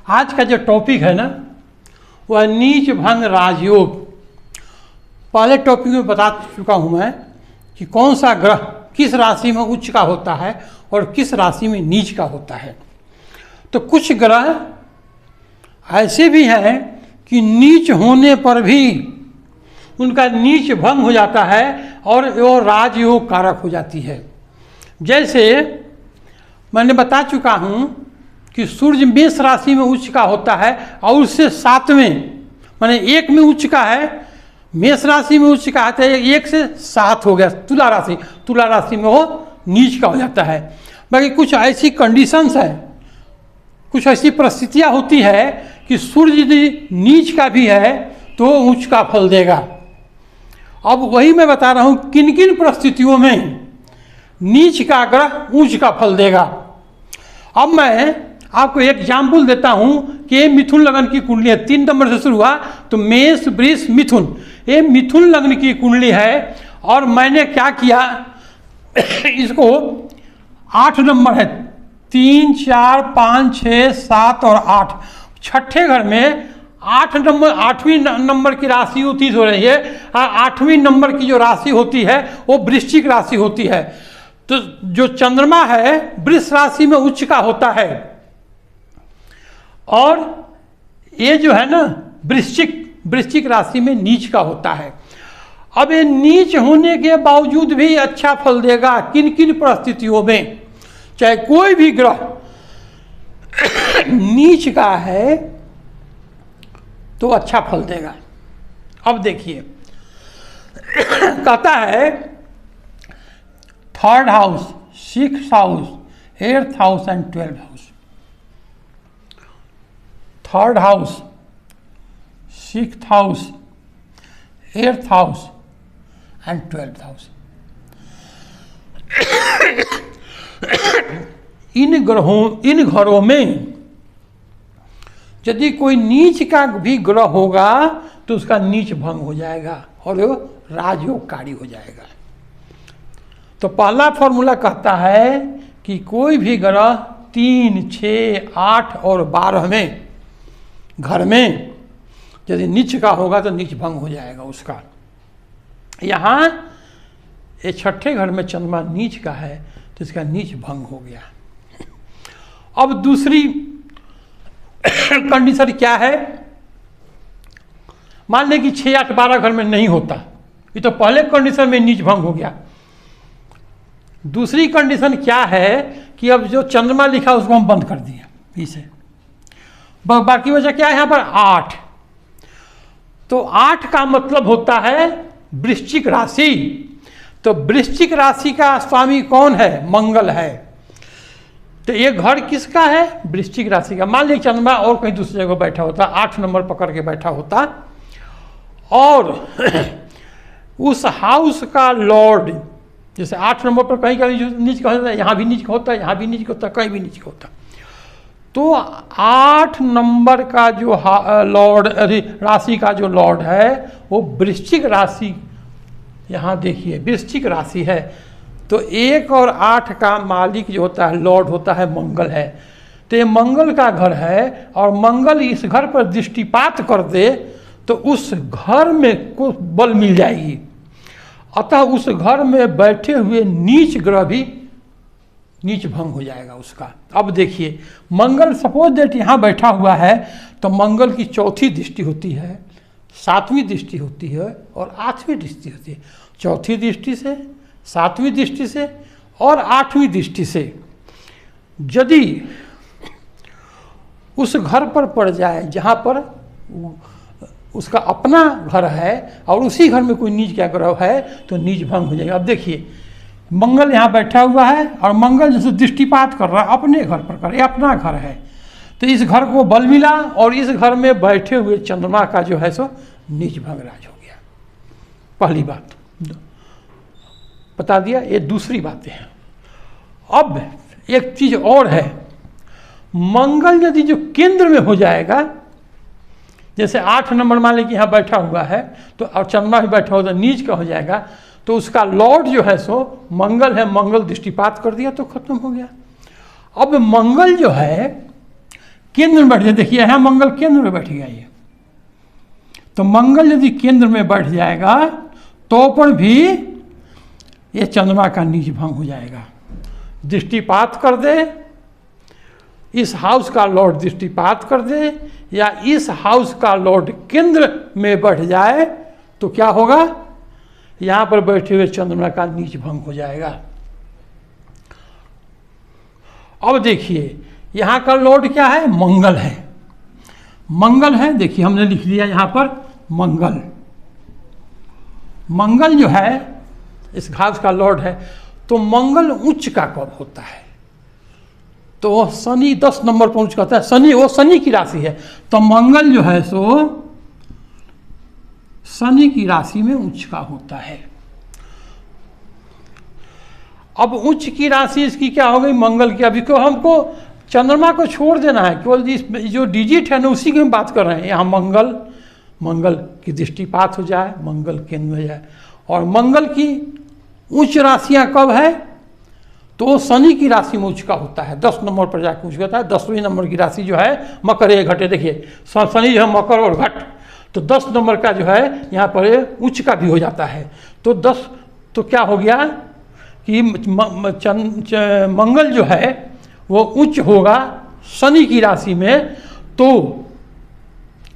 आज का जो टॉपिक है ना वह नीच भंग राजयोग। पहले टॉपिक में बता चुका हूँ मैं कि कौन सा ग्रह किस राशि में उच्च का होता है और किस राशि में नीच का होता है। तो कुछ ग्रह ऐसे भी हैं कि नीच होने पर भी उनका नीच भंग हो जाता है और वो राजयोग कारक हो जाती है। जैसे मैंने बता चुका हूँ कि सूर्य मेष राशि में उच्च का होता है और उससे 7वें माने 1 में उच्च का है, मेष राशि में उच्च का आता है, 1 से 7 हो गया तुला राशि में वो नीच का हो जाता है। बाकी कुछ ऐसी कंडीशंस है, कुछ ऐसी परिस्थितियाँ होती है कि सूर्य यदि नीच का भी है तो उच्च का फल देगा। अब वही मैं बता रहा हूँ किन किन परिस्थितियों में नीच का ग्रह उच्च का फल देगा। अब मैं आपको एक एग्जाम्पल देता हूँ कि ये मिथुन लग्न की कुंडली है, 3 नंबर से शुरू हुआ तो मेष वृष मिथुन, ये मिथुन लग्न की कुंडली है। और मैंने क्या किया इसको 8 नंबर है, 3 4 5 6 7 और 8, छठे घर में 8 नंबर 8वीं नंबर की राशि होती हो रही है। 8वीं नंबर की जो राशि होती है वो वृश्चिक राशि होती है। तो जो चंद्रमा है वृष राशि में उच्च का होता है और ये जो है ना वृश्चिक राशि में नीच का होता है। अब ये नीच होने के बावजूद भी अच्छा फल देगा किन किन परिस्थितियों में। चाहे कोई भी ग्रह नीच का है तो अच्छा फल देगा। अब देखिए कहता है 3rd house, 6th house, 8th house and 12th house. 3rd house, 6th house, 8th house and 12th house. इन घरों में यदि कोई नीच का भी ग्रह होगा तो उसका नीच भंग हो जाएगा और वो राजयोगकारी हो जाएगा। तो पहला फॉर्मूला कहता है कि कोई भी ग्रह 3, 6, 8 और 12 में घर में यदि नीच का होगा तो नीच भंग हो जाएगा उसका। यहाँ ये छठे घर में चंद्रमा नीच का है तो इसका नीच भंग हो गया। अब दूसरी कंडीशन क्या है, मान लें कि 6, 8, 12 घर में नहीं होता, ये तो पहले कंडीशन में नीच भंग हो गया। दूसरी कंडीशन क्या है कि अब जो चंद्रमा लिखा उसको हम बंद कर दिए इसे, बाकी वजह क्या है यहाँ पर 8। तो 8 का मतलब होता है वृश्चिक राशि। तो वृश्चिक राशि का स्वामी कौन है? मंगल है। तो ये घर किसका है? वृश्चिक राशि का। मान लीजिए चंद्रमा और कहीं दूसरी जगह बैठा होता, 8 नंबर पकड़ के बैठा होता और उस हाउस का लॉर्ड, जैसे 8 नंबर पर कहीं कहीं नीच का होता है, यहाँ भी नीच का होता है, यहाँ भी नीच का होता है, कहीं भी नीच का होता है। तो 8 नंबर का जो लॉर्ड राशि का जो लॉर्ड है वो वृश्चिक राशि, यहाँ देखिए वृश्चिक राशि है। तो 1 और 8 का मालिक जो होता है लॉर्ड होता है मंगल है। तो ये मंगल का घर है और मंगल इस घर पर दृष्टिपात कर दे तो उस घर में कुछ बल मिल जाएगी। अतः उस घर में बैठे हुए नीच ग्रह भी नीच भंग हो जाएगा उसका। अब देखिए मंगल सपोज दैट यहाँ बैठा हुआ है तो मंगल की 4थी दृष्टि होती है, 7वीं दृष्टि होती है और 8वीं दृष्टि होती है। 4थी दृष्टि से, 7वीं दृष्टि से और 8वीं दृष्टि से यदि उस घर पर पड़ जाए जहाँ पर उसका अपना घर है और उसी घर में कोई नीच का ग्रह है तो नीच भंग हो जाएगा। अब देखिए मंगल यहाँ बैठा हुआ है और मंगल जैसे दृष्टिपात कर रहा है अपने घर पर, कर ये अपना घर है तो इस घर को बल मिला और इस घर में बैठे हुए चंद्रमा का जो है सो नीच भंग राज हो गया। पहली बात बता दिया। ये दूसरी बातें हैं। अब एक चीज और है, मंगल यदि जो केंद्र में हो जाएगा, जैसे 8 नंबर मान लीजिए यहाँ बैठा हुआ है तो और चंद्रमा भी बैठा हुआ तो नीच का हो जाएगा, तो उसका लॉर्ड जो है सो मंगल है, मंगल दृष्टिपात कर दिया तो खत्म हो गया। अब मंगल जो है केंद्र में बैठ जाए, देखिए यहाँ मंगल केंद्र में बैठ गया ये, तो मंगल यदि केंद्र में बैठ जाएगा तो पर भी ये चंद्रमा का नीच भंग हो जाएगा। दृष्टिपात कर दे, इस हाउस का लॉर्ड दृष्टिपात कर दे, या इस हाउस का लॉर्ड केंद्र में बैठ जाए तो क्या होगा, यहाँ पर बैठे हुए चंद्रमा का नीच भंग हो जाएगा। अब देखिए यहाँ का लॉर्ड क्या है, मंगल है, मंगल है, देखिए हमने लिख दिया यहाँ पर मंगल। मंगल जो है इस घास का लॉर्ड है, तो मंगल उच्च का कब होता है, तो शनि 10 नंबर पर उच्च करता है, शनि वो शनि की राशि है, तो मंगल जो है सो शनि की राशि में उच्च का होता है। अब उच्च की राशि इसकी क्या हो गई, मंगल की। अभी को हमको चंद्रमा को छोड़ देना है, केवल इस जो डिजिट है ना उसी की हम बात कर रहे हैं। यहाँ मंगल, मंगल की दृष्टिपात हो जाए, मंगल केंद्र हो जाए, और मंगल की उच्च राशियाँ कब है, तो शनि की राशि में उच्च का होता है, 10 नंबर पर जाकर उच्च होता है। 10वें नंबर की राशि जो है मकर है, घटे, देखिए शनि जो है मकर और घट, तो 10 नंबर का जो है यहाँ पर उच्च का भी हो जाता है। तो 10 तो क्या हो गया कि मंगल जो है वो उच्च होगा शनि की राशि में। तो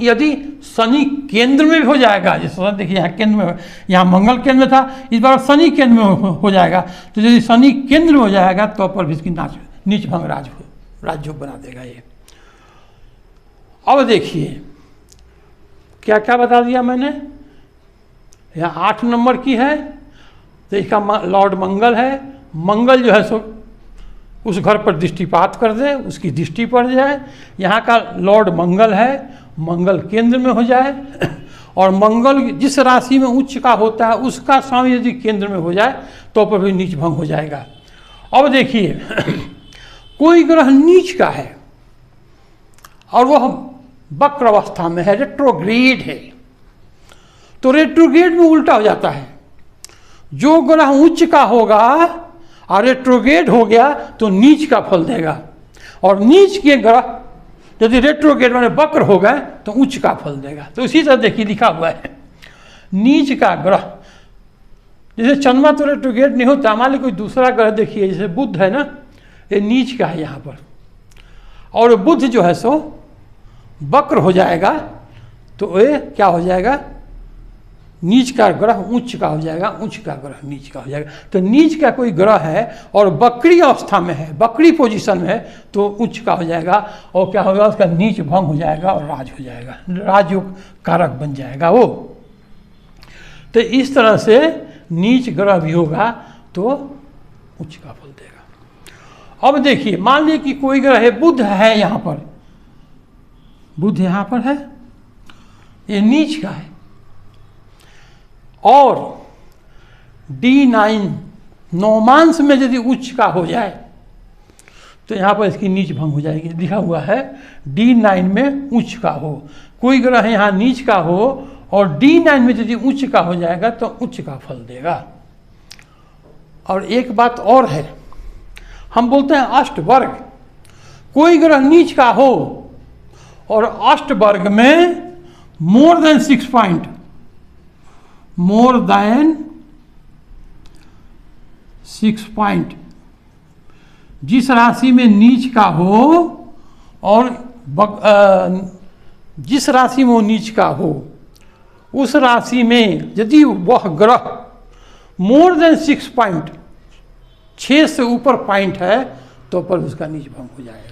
यदि शनि केंद्र में भी हो जाएगा, जैसे देखिए यहाँ केंद्र में, यहाँ मंगल केंद्र में था, इस बार शनि केंद्र में हो जाएगा, तो यदि शनि केंद्र में हो जाएगा तो पर भी इसकी नीच भंग राजयोग बना देगा ये। अब देखिए क्या क्या बता दिया मैंने, यहाँ 8 नंबर की है, तो इसका लॉर्ड मंगल है। मंगल जो है सो उस घर पर दृष्टिपात कर दे, उसकी दृष्टि पड़ जाए, यहाँ का लॉर्ड मंगल है, मंगल केंद्र में हो जाए, और मंगल जिस राशि में उच्च का होता है उसका स्वामी यदि केंद्र में हो जाए तो पर भी नीच भंग हो जाएगा। अब देखिए कोई ग्रह नीच का है और वह वक्र अवस्था में है, रेट्रोग्रेड है, तो रेट्रोग्रेड में उल्टा हो जाता है। जो ग्रह उच्च का होगा और रेट्रोग्रेड हो गया तो नीच का फल देगा, और नीच के ग्रह यदि रेट्रोग्रेड माने वक्र हो गए तो उच्च का फल देगा। तो इसी तरह देखिए लिखा हुआ है, नीच का ग्रह, जैसे चंद्रमा तो रेट्रोग्रेड नहीं होता, मान लीजिए कोई दूसरा ग्रह देखिए, जैसे बुध है ना, ये नीच का है यहाँ पर, और बुध जो है सो वक्र हो जाएगा तो ये क्या हो जाएगा, नीच का ग्रह उच्च का हो जाएगा, उच्च का ग्रह नीच का हो जाएगा। तो नीच का कोई ग्रह है और वक्री अवस्था में है, वक्री पोजीशन में है, तो उच्च का हो जाएगा, और क्या होगा, उसका नीच भंग हो जाएगा और राज हो जाएगा, राजयोग कारक बन जाएगा वो। तो इस तरह से नीच ग्रह भी होगा तो उच्च का फल देगा। अब देखिए मान लीजिए कि कोई ग्रह है, बुध है यहाँ पर, बुध यहाँ पर है, ये नीच का है, और D9 नौमांश में यदि उच्च का हो जाए तो यहाँ पर इसकी नीच भंग हो जाएगी। लिखा हुआ है D9 में उच्च का हो, कोई ग्रह यहाँ नीच का हो और D9 में यदि उच्च का हो जाएगा तो उच्च का फल देगा। और एक बात और है, हम बोलते हैं अष्टवर्ग, कोई ग्रह नीच का हो और अष्टवर्ग में more than 6 point, more than 6 point, जिस राशि में नीच का हो और जिस राशि में वो नीच का हो उस राशि में यदि वह ग्रह मोर देन 6 पॉइंट, 6 से ऊपर पॉइंट है तो पर उसका नीच भंग हो जाएगा।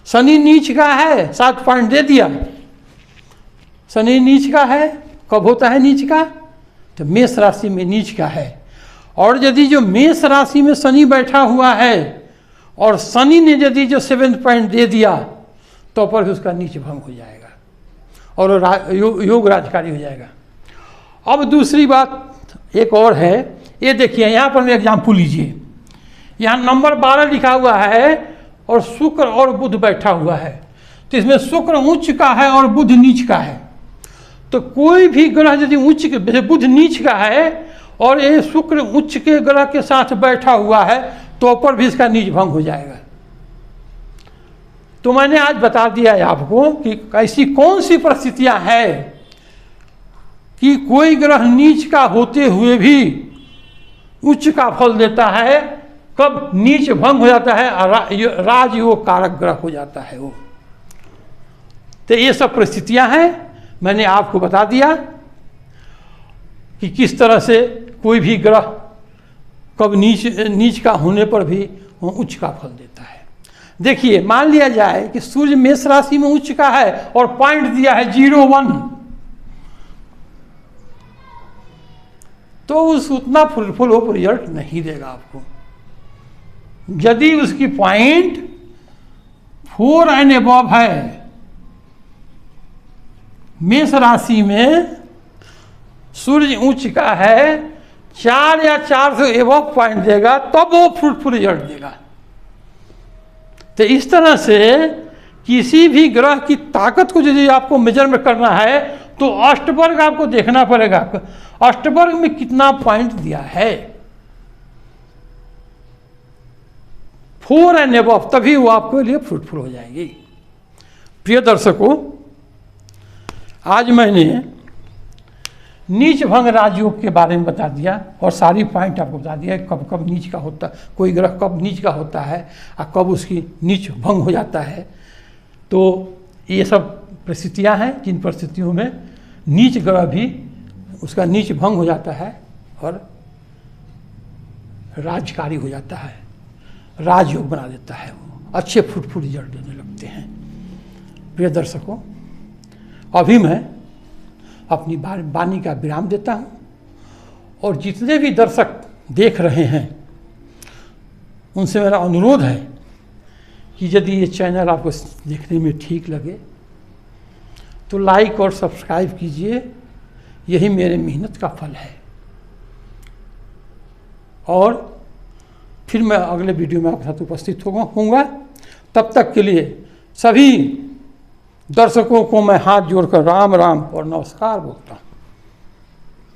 शनि नीच का है, 7 पॉइंट दे दिया, शनि नीच का है, कब होता है नीच का, तो मेष राशि में नीच का है। और यदि जो मेष राशि में शनि बैठा हुआ है और शनि ने यदि जो 7 पॉइंट दे दिया तो पर उसका नीच भंग हो जाएगा और योग राजकारी हो जाएगा। अब दूसरी बात एक और है, ये देखिए यहाँ पर एग्जाम्पल लीजिए, यहाँ नंबर 12 लिखा हुआ है और शुक्र और बुध बैठा हुआ है, तो इसमें शुक्र उच्च का है और बुध नीच का है। तो कोई भी ग्रह यदि उच्च के, बुध नीच का है और ये शुक्र उच्च के ग्रह के साथ बैठा हुआ है तो पर भी इसका नीच भंग हो जाएगा। तो मैंने आज बता दिया है आपको कि ऐसी कौन सी परिस्थितियां हैं कि कोई ग्रह नीच का होते हुए भी उच्च का फल देता है, कब नीच भंग हो जाता है और राजयोग कारक ग्रह हो जाता है वो। तो ये सब परिस्थितियां हैं, मैंने आपको बता दिया कि किस तरह से कोई भी ग्रह कब नीच का होने पर भी वो उच्च का फल देता है। देखिए, मान लिया जाए कि सूर्य मेष राशि में उच्च का है और पॉइंट दिया है 0-1, तो उस उतना फ्रूटफुल ऑफ रिजल्ट नहीं देगा आपको। यदि उसकी पॉइंट 4 एंड अबव है, मेष राशि में सूर्य उच्च का है, 4 या 4 से एबव पॉइंट देगा, तब वो फ्रूटफुल रिजल्ट देगा। तो इस तरह से किसी भी ग्रह की ताकत को यदि आपको मेजरमेंट करना है तो अष्टवर्ग आपको देखना पड़ेगा, अष्टवर्ग में कितना पॉइंट दिया है, 4 एंड अबव, तभी वो आपके लिए फ्रूटफुल हो जाएगी। प्रिय दर्शकों, आज मैंने नीच भंग राजयोग के बारे में बता दिया और सारी पॉइंट आपको बता दिया कब कब नीच का होता, कोई ग्रह कब नीच का होता है और कब उसकी नीच भंग हो जाता है। तो ये सब परिस्थितियां हैं जिन परिस्थितियों में नीच ग्रह भी उसका नीच भंग हो जाता है और राजकारी हो जाता है, राजयोग बना देता है, वो अच्छे फ्रूटफुल रिजल्ट देने लगते हैं। प्रिय दर्शकों, अभी मैं अपनी वाणी का विराम देता हूँ और जितने भी दर्शक देख रहे हैं उनसे मेरा अनुरोध है कि यदि ये चैनल आपको देखने में ठीक लगे तो लाइक और सब्सक्राइब कीजिए, यही मेरे मेहनत का फल है। और फिर मैं अगले वीडियो में आपके साथ उपस्थित होऊंगा। तब तक के लिए सभी दर्शकों को मैं हाथ जोड़कर राम राम और नमस्कार बोलता हूँ।